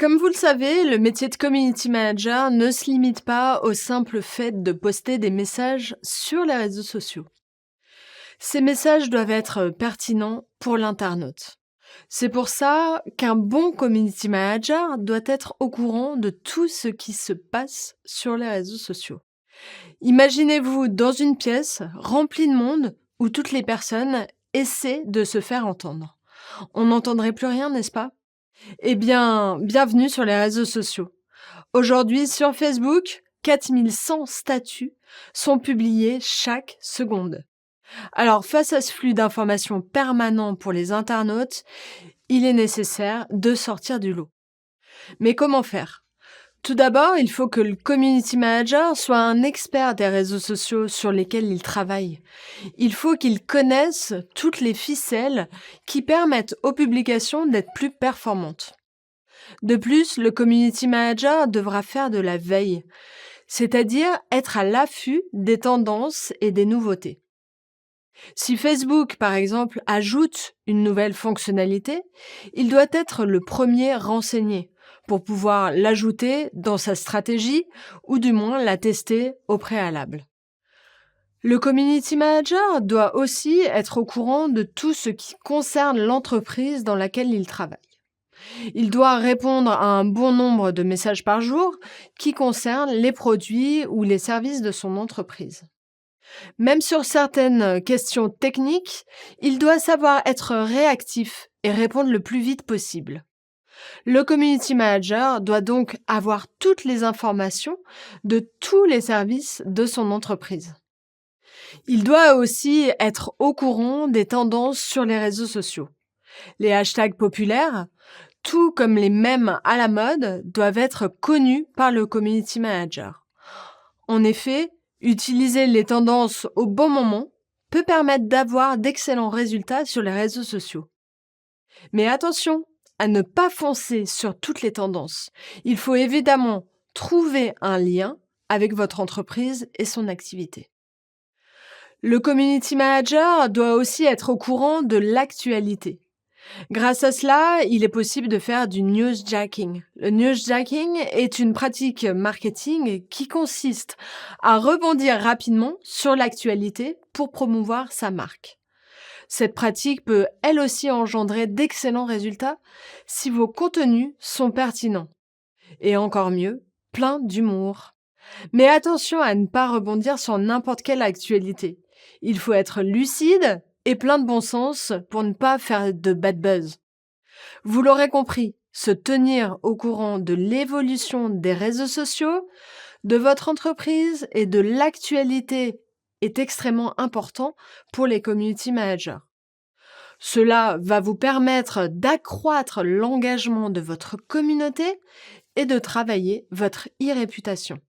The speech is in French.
Comme vous le savez, le métier de community manager ne se limite pas au simple fait de poster des messages sur les réseaux sociaux. Ces messages doivent être pertinents pour l'internaute. C'est pour ça qu'un bon community manager doit être au courant de tout ce qui se passe sur les réseaux sociaux. Imaginez-vous dans une pièce remplie de monde où toutes les personnes essaient de se faire entendre. On n'entendrait plus rien, n'est-ce pas? Eh bien, bienvenue sur les réseaux sociaux. Aujourd'hui, sur Facebook, 4100 statuts sont publiés chaque seconde. Alors, face à ce flux d'informations permanent pour les internautes, il est nécessaire de sortir du lot. Mais comment faire? Tout d'abord, il faut que le community manager soit un expert des réseaux sociaux sur lesquels il travaille. Il faut qu'il connaisse toutes les ficelles qui permettent aux publications d'être plus performantes. De plus, le community manager devra faire de la veille, c'est-à-dire être à l'affût des tendances et des nouveautés. Si Facebook, par exemple, ajoute une nouvelle fonctionnalité, il doit être le premier renseigné pour pouvoir l'ajouter dans sa stratégie ou du moins la tester au préalable. Le community manager doit aussi être au courant de tout ce qui concerne l'entreprise dans laquelle il travaille. Il doit répondre à un bon nombre de messages par jour qui concernent les produits ou les services de son entreprise. Même sur certaines questions techniques, il doit savoir être réactif et répondre le plus vite possible. Le community manager doit donc avoir toutes les informations de tous les services de son entreprise. Il doit aussi être au courant des tendances sur les réseaux sociaux. Les hashtags populaires, tout comme les mèmes à la mode, doivent être connus par le community manager. En effet, utiliser les tendances au bon moment peut permettre d'avoir d'excellents résultats sur les réseaux sociaux. Mais attention à ne pas foncer sur toutes les tendances. Il faut évidemment trouver un lien avec votre entreprise et son activité. Le community manager doit aussi être au courant de l'actualité. Grâce à cela, il est possible de faire du newsjacking. Le newsjacking est une pratique marketing qui consiste à rebondir rapidement sur l'actualité pour promouvoir sa marque. Cette pratique peut elle aussi engendrer d'excellents résultats si vos contenus sont pertinents. Et encore mieux, plein d'humour. Mais attention à ne pas rebondir sur n'importe quelle actualité. Il faut être lucide et plein de bon sens pour ne pas faire de bad buzz. Vous l'aurez compris, se tenir au courant de l'évolution des réseaux sociaux, de votre entreprise et de l'actualité est extrêmement important pour les community managers. Cela va vous permettre d'accroître l'engagement de votre communauté et de travailler votre e-réputation.